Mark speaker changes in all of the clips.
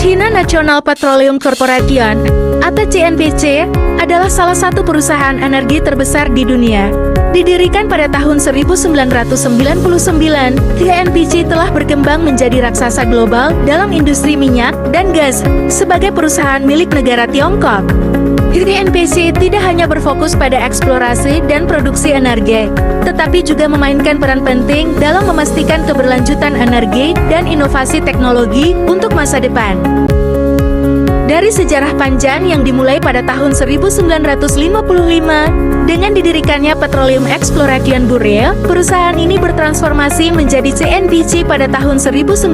Speaker 1: China National Petroleum Corporation atau CNPC adalah salah satu perusahaan energi terbesar di dunia. Didirikan pada tahun 1999, CNPC telah berkembang menjadi raksasa global dalam industri minyak dan gas sebagai perusahaan milik negara Tiongkok. CNPC tidak hanya berfokus pada eksplorasi dan produksi energi, tetapi juga memainkan peran penting dalam memastikan keberlanjutan energi dan inovasi teknologi untuk masa depan. Dari sejarah panjang yang dimulai pada tahun 1955, dengan didirikannya Petroleum Exploration Bureau, perusahaan ini bertransformasi menjadi CNPC pada tahun 1999.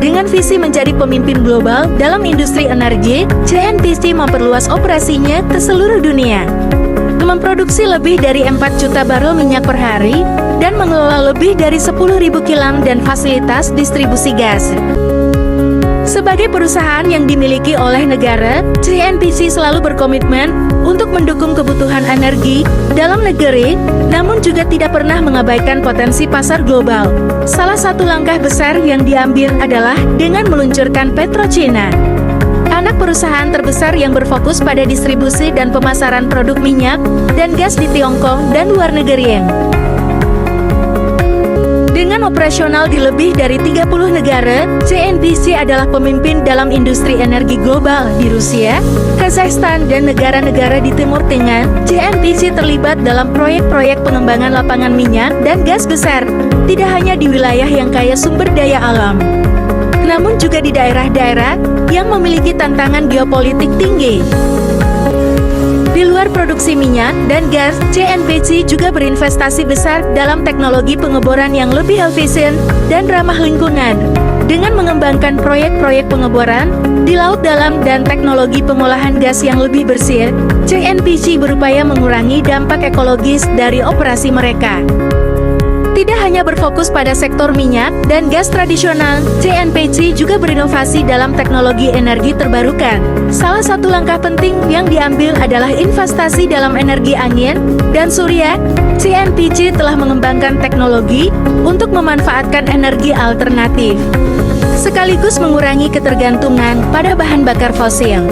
Speaker 1: Dengan visi menjadi pemimpin global dalam industri energi, CNPC memperluas operasinya ke seluruh dunia. Memproduksi lebih dari 4 juta barel minyak per hari, dan mengelola lebih dari 10.000 kilang dan fasilitas distribusi gas. Sebagai perusahaan yang dimiliki oleh negara, CNPC selalu berkomitmen untuk mendukung kebutuhan energi dalam negeri, namun juga tidak pernah mengabaikan potensi pasar global. Salah satu langkah besar yang diambil adalah dengan meluncurkan PetroChina, anak perusahaan terbesar yang berfokus pada distribusi dan pemasaran produk minyak dan gas di Tiongkok dan luar negeri. Dengan operasional di lebih dari 30 negara, CNPC adalah pemimpin dalam industri energi global di Rusia, Kazakhstan, dan negara-negara di Timur Tengah. CNPC terlibat dalam proyek-proyek pengembangan lapangan minyak dan gas besar, tidak hanya di wilayah yang kaya sumber daya alam, namun juga di daerah-daerah yang memiliki tantangan geopolitik tinggi. Di luar produksi minyak dan gas, CNPC juga berinvestasi besar dalam teknologi pengeboran yang lebih efisien dan ramah lingkungan. Dengan mengembangkan proyek-proyek pengeboran di laut dalam dan teknologi pengolahan gas yang lebih bersih, CNPC berupaya mengurangi dampak ekologis dari operasi mereka. Tidak hanya berfokus pada sektor minyak dan gas tradisional, CNPC juga berinovasi dalam teknologi energi terbarukan. Salah satu langkah penting yang diambil adalah investasi dalam energi angin dan surya. CNPC telah mengembangkan teknologi untuk memanfaatkan energi alternatif, sekaligus mengurangi ketergantungan pada bahan bakar fosil.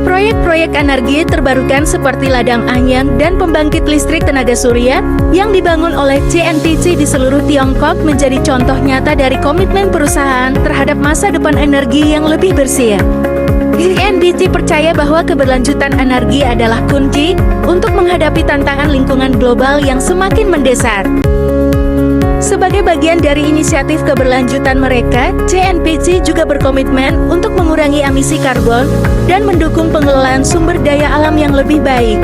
Speaker 1: Proyek-proyek energi terbarukan seperti ladang angin dan pembangkit listrik tenaga surya yang dibangun oleh CNPC di seluruh Tiongkok menjadi contoh nyata dari komitmen perusahaan terhadap masa depan energi yang lebih bersih. CNPC percaya bahwa keberlanjutan energi adalah kunci untuk menghadapi tantangan lingkungan global yang semakin mendesak. Sebagai bagian dari inisiatif keberlanjutan mereka, CNPC juga berkomitmen untuk mengurangi emisi karbon dan mendukung pengelolaan sumber daya alam yang lebih baik.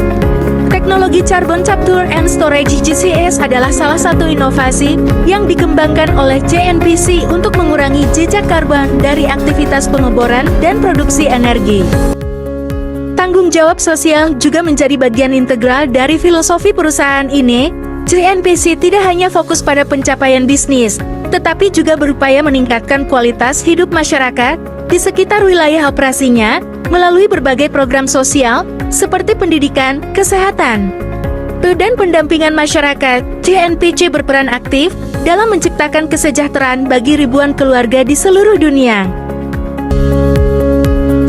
Speaker 1: Teknologi Carbon Capture and Storage (CCS) adalah salah satu inovasi yang dikembangkan oleh CNPC untuk mengurangi jejak karbon dari aktivitas pengeboran dan produksi energi. Tanggung jawab sosial juga menjadi bagian integral dari filosofi perusahaan ini. CNPC tidak hanya fokus pada pencapaian bisnis, tetapi juga berupaya meningkatkan kualitas hidup masyarakat di sekitar wilayah operasinya melalui berbagai program sosial seperti pendidikan, kesehatan, dan pendampingan masyarakat. CNPC berperan aktif dalam menciptakan kesejahteraan bagi ribuan keluarga di seluruh dunia.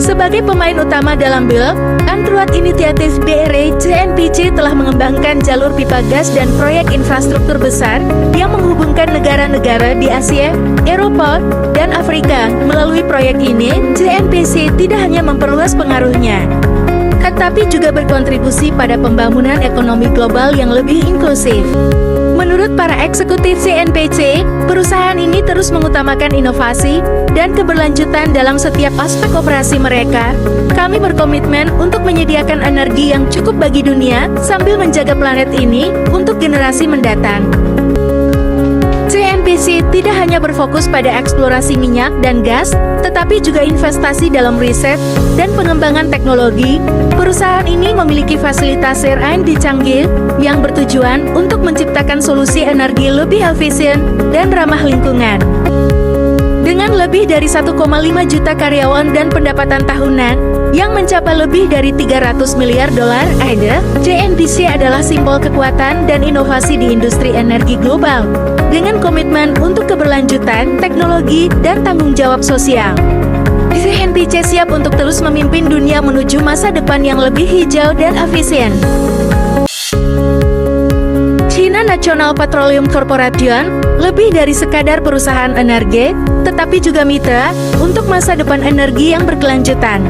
Speaker 1: Sebagai pemain utama dalam Belt and Road Initiative (BRI), CNPC telah mengembangkan jalur pipa gas dan proyek infrastruktur besar yang menghubungkan negara-negara di Asia, Eropa, dan Afrika. Melalui proyek ini, CNPC tidak hanya memperluas pengaruhnya, tetapi juga berkontribusi pada pembangunan ekonomi global yang lebih inklusif. Menurut para eksekutif CNPC, perusahaan ini terus mengutamakan inovasi dan keberlanjutan dalam setiap aspek operasi mereka. Kami berkomitmen untuk menyediakan energi yang cukup bagi dunia sambil menjaga planet ini untuk generasi mendatang. CNPC tidak hanya berfokus pada eksplorasi minyak dan gas, tetapi juga investasi dalam riset dan pengembangan teknologi. Perusahaan ini memiliki fasilitas R&D canggih yang bertujuan untuk menciptakan solusi energi lebih efisien dan ramah lingkungan. Dengan lebih dari 1,5 juta karyawan dan pendapatan tahunan, yang mencapai lebih dari 300 miliar dolar AED. JNPC adalah simbol kekuatan dan inovasi di industri energi global, dengan komitmen untuk keberlanjutan, teknologi, dan tanggung jawab sosial. JNPC siap untuk terus memimpin dunia menuju masa depan yang lebih hijau dan efisien. China National Petroleum Corporation lebih dari sekadar perusahaan energi, tetapi juga mitra untuk masa depan energi yang berkelanjutan.